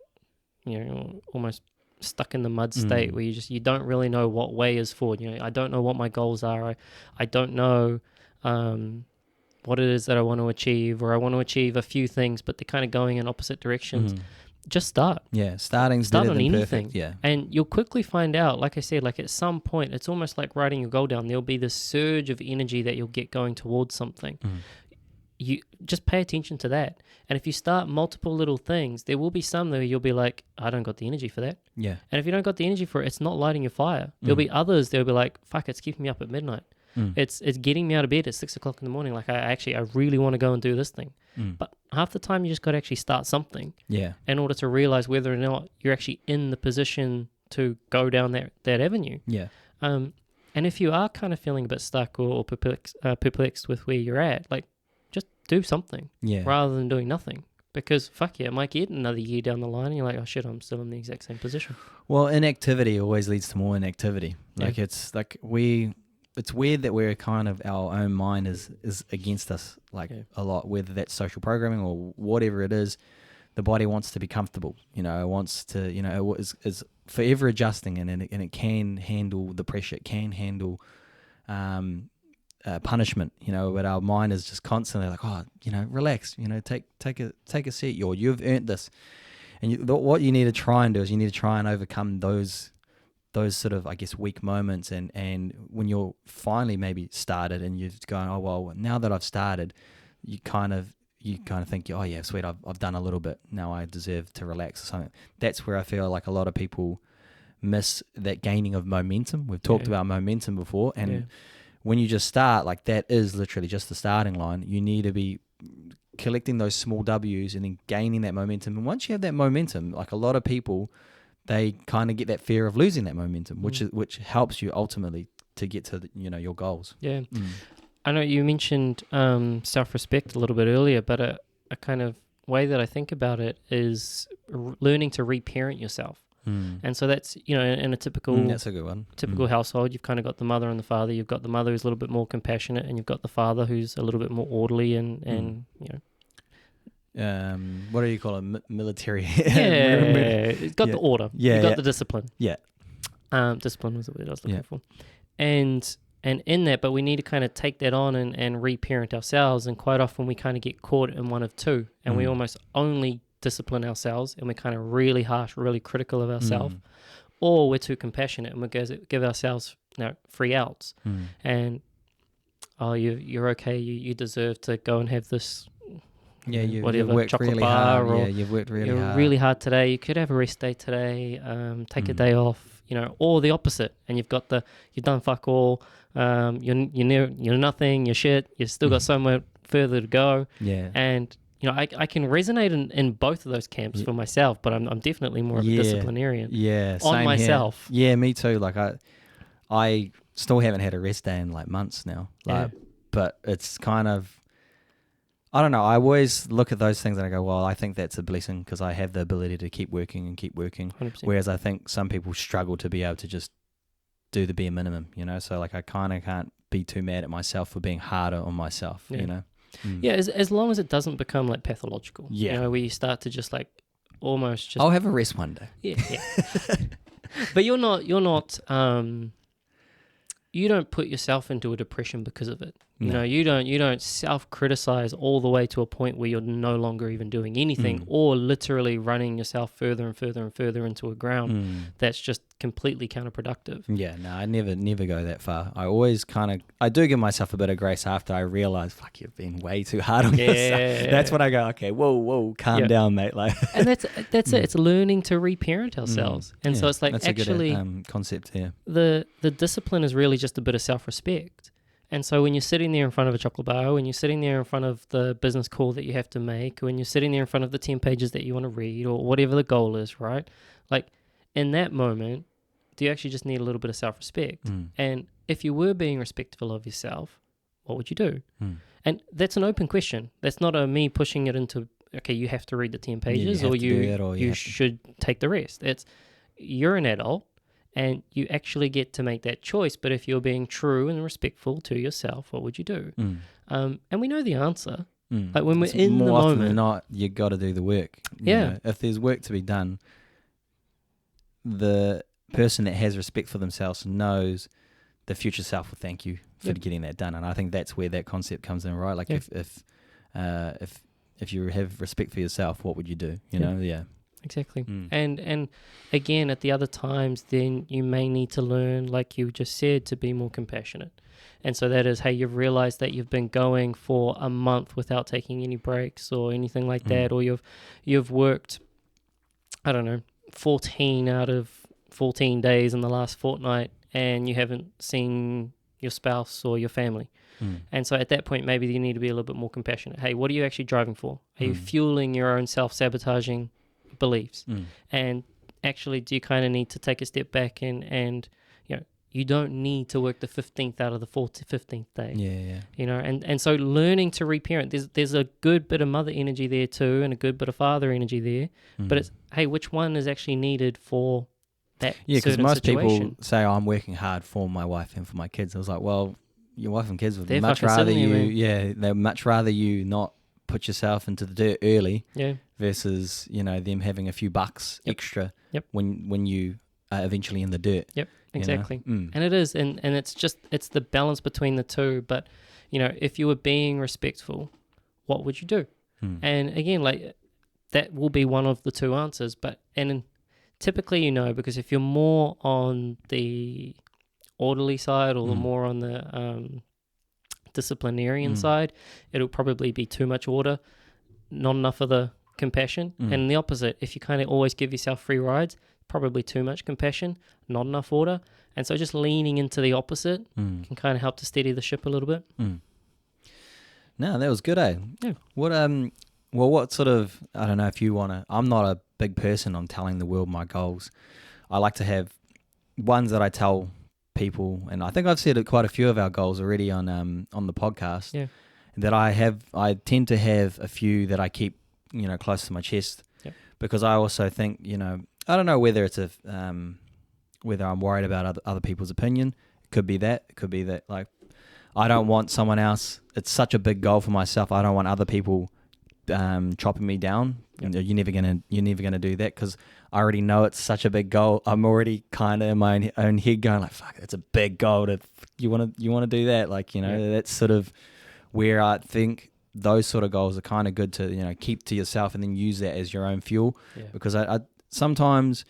Speaker 2: almost stuck in the mud state where you don't really know what way is forward. I don't know what my goals are. I don't know what it is that I want to achieve, or I want to achieve a few things, but they're kind of going in opposite directions. Just start.
Speaker 1: Yeah, starting's better than perfect. Yeah.
Speaker 2: And you'll quickly find out, like I said, like at some point, it's almost like writing your goal down. There'll be this surge of energy that you'll get going towards something. You just pay attention to that. And if you start multiple little things, there will be some that you'll be like, I don't got the energy for that.
Speaker 1: Yeah.
Speaker 2: And if you don't got the energy for it, it's not lighting your fire. There'll be others that'll be like, fuck, it's keeping me up at midnight. It's getting me out of bed at 6 o'clock in the morning. Like I really want to go and do this thing. But half the time you just got to actually start something.
Speaker 1: Yeah.
Speaker 2: In order to realize whether or not you're actually in the position to go down that avenue.
Speaker 1: Yeah.
Speaker 2: And if you are kind of feeling a bit stuck or perplexed with where you're at, like just do something.
Speaker 1: Yeah.
Speaker 2: Rather than doing nothing. Because fuck yeah, it might get another year down the line and you're like, oh shit, I'm still in the exact same position.
Speaker 1: Well, inactivity always leads to more inactivity. Like it's like it's weird that we're kind of, our own mind is against us a lot, whether that's social programming or whatever it is. The body wants to be comfortable, it wants to, it is forever adjusting, and it can handle the pressure, it can handle punishment, but our mind is just constantly like, oh, relax, take a seat, you've earned this. And what you need to try and do is you need to try and overcome those sort of, I guess, weak moments, and when you're finally maybe started and you're going, oh well, now that I've started, you kind of think, oh yeah, sweet, I've done a little bit, now I deserve to relax or something. That's where I feel like a lot of people miss that gaining of momentum. We've talked about momentum before, and when you just start, like that is literally just the starting line. You need to be collecting those small W's and then gaining that momentum. And once you have that momentum, like a lot of people, they kind of get that fear of losing that momentum, which helps you ultimately to get to your goals. Yeah.
Speaker 2: I know you mentioned self-respect a little bit earlier, but a kind of way that I think about it is learning to reparent yourself. And so that's, in a typical
Speaker 1: that's a good one.
Speaker 2: Typical household, you've kind of got the mother and the father. You've got the mother who's a little bit more compassionate, and you've got the father who's a little bit more orderly and
Speaker 1: what do you call it? Military.
Speaker 2: It's got the order.
Speaker 1: Yeah,
Speaker 2: you've got the discipline.
Speaker 1: Yeah.
Speaker 2: Discipline was the word I was looking for. And in that, but we need to kind of take that on and reparent ourselves. And quite often we kind of get caught in one of two, and we almost only discipline ourselves, and we're kind of really harsh, really critical of ourselves, or we're too compassionate and we give ourselves free outs. And you're okay, you deserve to go and have this
Speaker 1: you've
Speaker 2: worked
Speaker 1: chocolate really
Speaker 2: bar
Speaker 1: hard.
Speaker 2: or
Speaker 1: You've worked really hard.
Speaker 2: Really hard today, you could have a rest day today, take a day off, or the opposite, and you've done fuck all, you're nothing, you're shit, you've still got somewhere further to go. And I can resonate in both of those camps for myself, but I'm definitely more of a disciplinarian. On myself.
Speaker 1: Here. Yeah, me too. Like I still haven't had a rest day in like months now. But it's kind of, I don't know. I always look at those things and I go, well, I think that's a blessing because I have the ability to keep working and keep working.
Speaker 2: 100%.
Speaker 1: Whereas I think some people struggle to be able to just do the bare minimum, So like I kind of can't be too mad at myself for being harder on myself,
Speaker 2: Yeah, as long as it doesn't become like pathological. Where you start to just like almost just...
Speaker 1: I'll have a rest one day.
Speaker 2: Yeah. But you're not you don't put yourself into a depression because of it. You know, you don't self-criticize all the way to a point where you're no longer even doing anything, or literally running yourself further and further and further into a ground that's just completely counterproductive.
Speaker 1: Yeah, no, I never go that far. I always I do give myself a bit of grace after I realize, fuck, you've been way too hard on yourself. That's when I go, okay, whoa, calm down, mate. Like,
Speaker 2: and that's it. It's learning to reparent ourselves, and so it's like
Speaker 1: that's
Speaker 2: actually
Speaker 1: a good concept here.
Speaker 2: The discipline is really just a bit of self-respect. And so when you're sitting there in front of a chocolate bar, when you're sitting there in front of the business call that you have to make, when you're sitting there in front of the 10 pages that you want to read, or whatever the goal is, right? Like, in that moment, do you actually just need a little bit of self-respect? And if you were being respectful of yourself, what would you do? And that's an open question. That's not me pushing it into, okay, you have to read the 10 pages, or you should take the rest. It's, you're an adult, and you actually get to make that choice. But if you're being true and respectful to yourself, what would you do? And we know the answer. Like when we're in the moment. More often than
Speaker 1: not, you got to do the work. You know, if there's work to be done, the person that has respect for themselves knows the future self will thank you for getting that done. And I think that's where that concept comes in, right? Like if you have respect for yourself, what would you do? You know? Yeah.
Speaker 2: Exactly. And again, at the other times, then you may need to learn, like you just said, to be more compassionate. And so that is, hey, you've realized that you've been going for a month without taking any breaks or anything like that, or you've worked, I don't know, 14 out of 14 days in the last fortnight, and you haven't seen your spouse or your family. And so at that point, maybe you need to be a little bit more compassionate. Hey, what are you actually driving for? Are you fueling your own self-sabotaging beliefs? And actually, do you kind of need to take a step back and you know, you don't need to work the 15th out of the 15th day. You know, and so learning to reparent, there's a good bit of mother energy there too, and a good bit of father energy there, but it's, hey, which one is actually needed for that
Speaker 1: because most
Speaker 2: situation?
Speaker 1: people say, I'm working hard for my wife and for my kids. I was like, well, your wife and kids would
Speaker 2: They're
Speaker 1: much rather
Speaker 2: you,
Speaker 1: they'd much rather you not put yourself into the dirt early versus, you know, them having a few bucks extra when you are eventually in the dirt.
Speaker 2: Exactly. And it is, and it's the balance between the two. But, you know, if you were being respectful, what would you do? And again, like, that will be one of the two answers. But, and typically, you know, because if you're more on the orderly side or more on the disciplinarian side, it'll probably be too much order, not enough of the compassion. And the opposite, if you kind of always give yourself free rides, probably too much compassion, not enough order. And so just leaning into the opposite can kind of help to steady the ship a little bit.
Speaker 1: No, that was good, eh? Yeah. What sort of, I don't know if you want to, I'm not a big person on telling the world my goals. I like to have ones that I tell people, and I think I've said quite a few of our goals already on the podcast. Yeah. That I tend to have a few that I keep, you know, close to my chest, because I also think, you know, I don't know whether it's whether I'm worried about other people's opinion. It could be that. It could be that, like, I don't want someone else. It's such a big goal for myself. I don't want other people chopping me down. You're never gonna do that, because I already know it's such a big goal. I'm already kind of in my own head going like, fuck, it's a big goal. You want to do that, like, you know, that's sort of where I think those sort of goals are kind of good to, you know, keep to yourself and then use that as your own fuel. Because I sometimes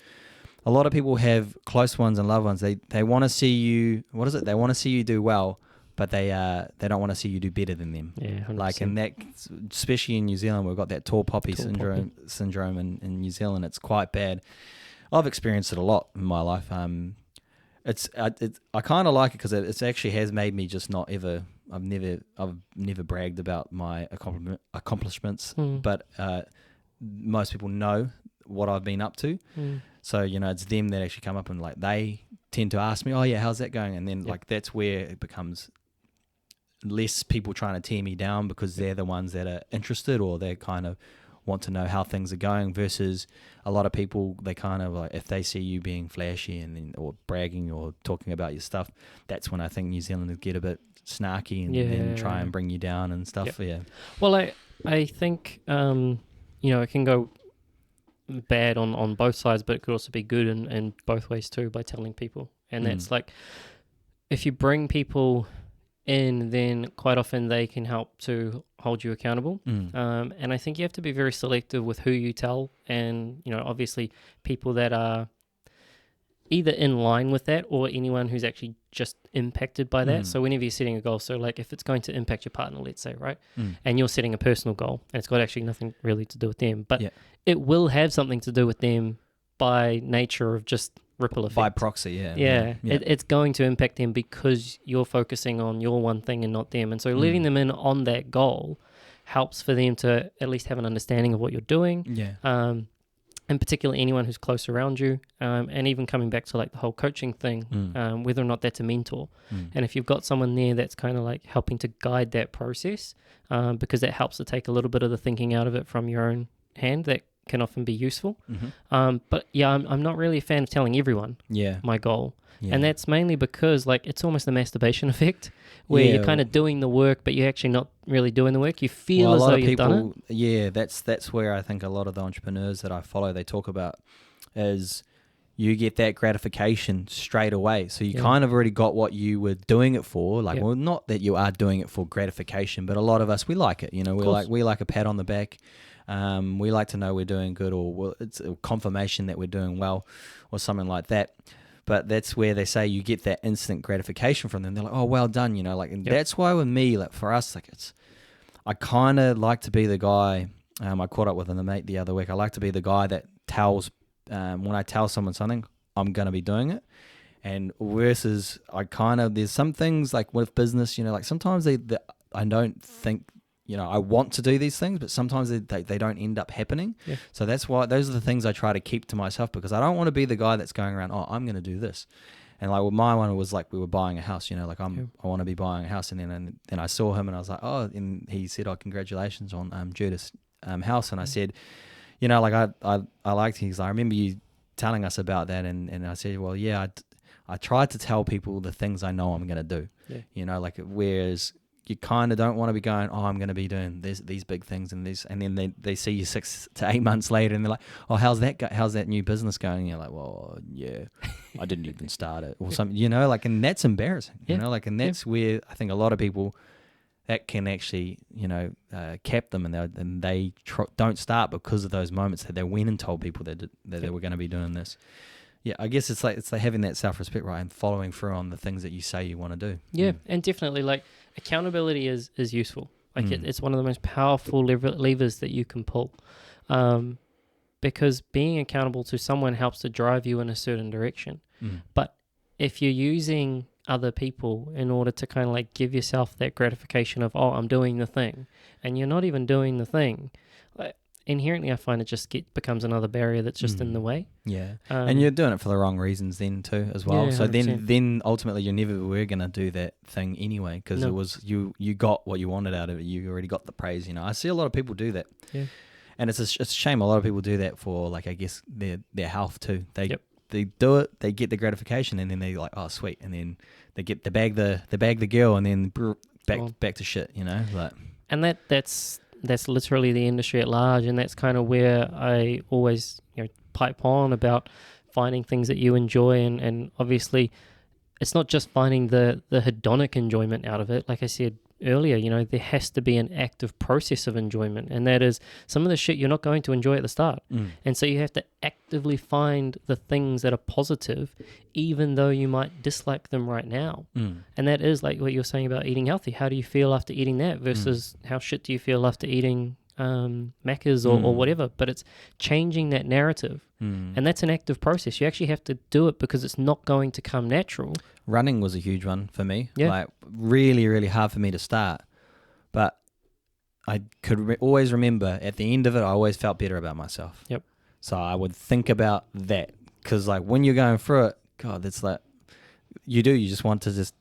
Speaker 1: a lot of people have close ones and loved ones. They want to see you. What is it? They want to see you do well, but they don't want to see you do better than them.
Speaker 2: 100%.
Speaker 1: Like, and that, especially in New Zealand, we've got that tall poppy syndrome in New Zealand. It's quite bad. I've experienced it a lot in my life. I kind of like it because it actually has made me just not ever. I've never bragged about my accomplishments, but most people know what I've been up to. So, you know, it's them that actually come up and, like, they tend to ask me, oh yeah, how's that going? And then like, that's where it becomes less people trying to tear me down, because they're the ones that are interested, or they kind of want to know how things are going, versus a lot of people, they kind of, like, if they see you being flashy and then, or bragging or talking about your stuff, that's when I think New Zealanders get a bit snarky and then try and bring you down and stuff.
Speaker 2: Well, I think you know, it can go bad on both sides, but it could also be good in both ways too, by telling people. And that's like, if you bring people in, then quite often they can help to hold you accountable. And I think you have to be very selective with who you tell, and obviously people that are either in line with that or anyone who's actually just impacted by that. So whenever you're setting a goal, so like if it's going to impact your partner, let's say, right, and you're setting a personal goal, and it's got actually nothing really to do with them, but it will have something to do with them by nature of just ripple effect.
Speaker 1: By proxy,
Speaker 2: It's going to impact them because you're focusing on your one thing and not them. And so letting them in on that goal helps for them to at least have an understanding of what you're doing. In particular, anyone who's close around you, and even coming back to like the whole coaching thing, whether or not that's a mentor. And if you've got someone there that's kind of like helping to guide that process, because that helps to take a little bit of the thinking out of it from your own hand, that can often be useful. But yeah, I'm not really a fan of telling everyone my goal. And that's mainly because like it's almost the masturbation effect where you're kind of doing the work, but you're actually not really doing the work. You feel as though you've done it.
Speaker 1: Yeah, that's where I think a lot of the entrepreneurs that I follow, they talk about is you get that gratification straight away. So you kind of already got what you were doing it for. Like, well, not that you are doing it for gratification, but a lot of us, we like it. We like a pat on the back. We like to know we're doing good, or it's a confirmation that we're doing well, or something like that. But that's where they say you get that instant gratification from them. They're like, "Oh, well done," and that's why with me, like for us, like I kind of like to be the guy. I caught up with a mate the other week. I like to be the guy that tells when I tell someone something, I'm gonna be doing it. And versus, there's some things like with business, like sometimes I don't think. I want to do these things, but sometimes they don't end up happening. So that's why those are the things I try to keep to myself, because I don't want to be the guy that's going around, oh, I'm going to do this. And like, well, my one was like we were buying a house, I want to be buying a house. And then I saw him and I was like, oh, and he said, oh, congratulations on Judith's house. And I said, I liked it because I remember you telling us about that. And I said, well, yeah, I tried to tell people the things I know I'm going to do, whereas you kind of don't want to be going, oh, I'm going to be doing these big things and then they see you 6 to 8 months later and they're like, oh, how's that new business going? And you're like, well, yeah, I didn't even start it or something, and that's embarrassing, and that's where I think a lot of people that can actually, cap them and they don't start because of those moments that they went and told people that they were going to be doing this. Yeah, I guess it's like having that self-respect, right, and following through on the things that you say you want to do.
Speaker 2: Yeah, and definitely, like, accountability is useful. Like, it's one of the most powerful levers that you can pull, because being accountable to someone helps to drive you in a certain direction. But if you're using other people in order to kind of like give yourself that gratification of, oh, I'm doing the thing, and you're not even doing the thing, like, inherently I find it just becomes another barrier that's just in the way.
Speaker 1: Yeah. And you're doing it for the wrong reasons then too as well.
Speaker 2: Yeah,
Speaker 1: so then ultimately you never were going to do that thing anyway, because it was you got what you wanted out of it. You already got the praise. I see a lot of people do that. Yeah. And it's a shame a lot of people do that for, like, I guess their health too. They do it, they get the gratification, and then they're like, oh, sweet, and then they get the bag the girl, and then back to shit, like.
Speaker 2: And that's literally the industry at large, and that's kind of where I always pipe on about finding things that you enjoy, and obviously it's not just finding the hedonic enjoyment out of it. Like I said earlier, there has to be an active process of enjoyment, and that is some of the shit you're not going to enjoy at the start. And so you have to actively find the things that are positive, even though you might dislike them right now. And that is like what you're saying about eating healthy. How do you feel after eating that versus how shit do you feel after eating Macca's or whatever? But it's changing that narrative. And that's an active process. You actually have to do it because it's not going to come natural.
Speaker 1: Running was a huge one for me. Yeah. Like, really, really hard for me to start. But I could always remember at the end of it, I always felt better about myself.
Speaker 2: Yep.
Speaker 1: So I would think about that. Because, like, when you're going through it, God, it's like, you just want it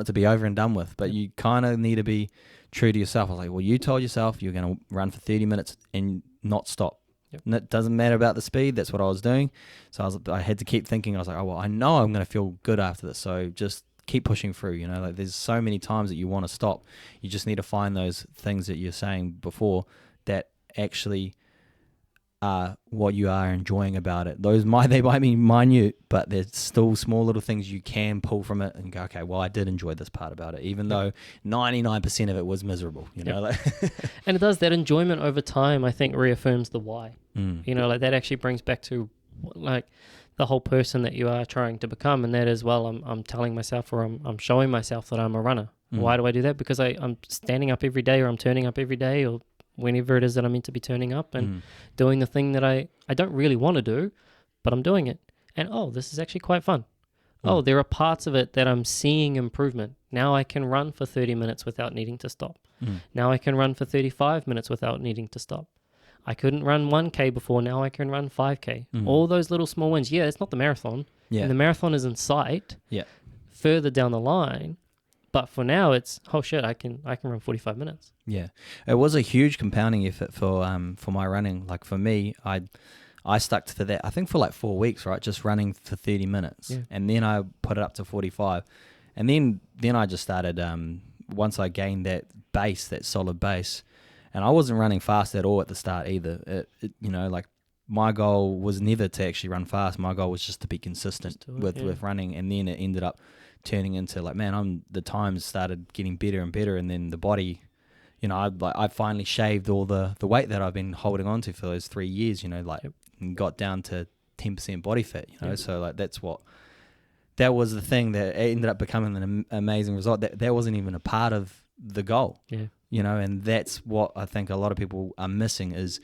Speaker 1: to be over and done with. But you kind of need to be true to yourself. I was like, well, you told yourself you're going to run for 30 minutes and not stop. And it doesn't matter about the speed. That's what I was doing. So I had to keep thinking. I was like, oh, well, I know I'm going to feel good after this. So just keep pushing through. Like, there's so many times that you want to stop. You just need to find those things that you're saying before that actually are what you are enjoying about it. They might be minute, but there's still small little things you can pull from it and go, okay, well, I did enjoy this part about it, even though 99% of it was miserable, you know. Like
Speaker 2: And it does, that enjoyment over time, I think, reaffirms the why.
Speaker 1: Mm.
Speaker 2: You know, like that actually brings back to like the whole person that you are trying to become. And that is, well, I'm telling myself, or I'm showing myself that I'm a runner. Why do I do that? Because I'm standing up every day, or I'm turning up every day, or whenever it is that I'm meant to be turning up and doing the thing that I don't really want to do, but I'm doing it. And oh, this is actually quite fun. Oh, there are parts of it that I'm seeing improvement. Now I can run for 30 minutes without needing to stop. Now I can run for 35 minutes without needing to stop. I couldn't run 1K before, now I can run 5K. All those little small wins. Yeah, it's not the marathon.
Speaker 1: Yeah.
Speaker 2: And the marathon is in sight further down the line. But for now, it's, oh shit, I can run 45 minutes.
Speaker 1: Yeah, it was a huge compounding effort for my running. Like for me, I stuck to that. I think for like 4 weeks, right, just running for 30 minutes, and then I put it up to 45, and then I just started. Once I gained that base, that solid base, and I wasn't running fast at all at the start either. You know, like my goal was never to actually run fast. My goal was just to be consistent with running, and then it ended up turning into like, man, the times started getting better and better, and then the body, you know, I finally shaved all the weight that I've been holding on to for those 3 years, you know, like and got down to 10% body fat, you know, so like that was the thing that ended up becoming an amazing result. That wasn't even a part of the goal, you know, and that's what I think a lot of people are missing is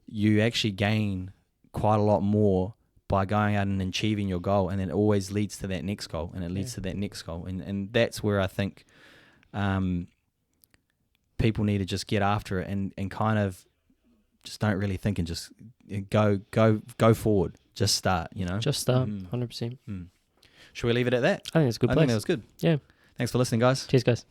Speaker 1: you actually gain quite a lot more by going out and achieving your goal, and it always leads to that next goal, and it leads to that next goal, and that's where I think people need to just get after it and kind of just don't really think and just go forward, just start, you know.
Speaker 2: Just start, 100%.
Speaker 1: Should we leave it at that?
Speaker 2: I think it's a good place.
Speaker 1: I think that was good.
Speaker 2: Yeah.
Speaker 1: Thanks for listening, guys.
Speaker 2: Cheers, guys.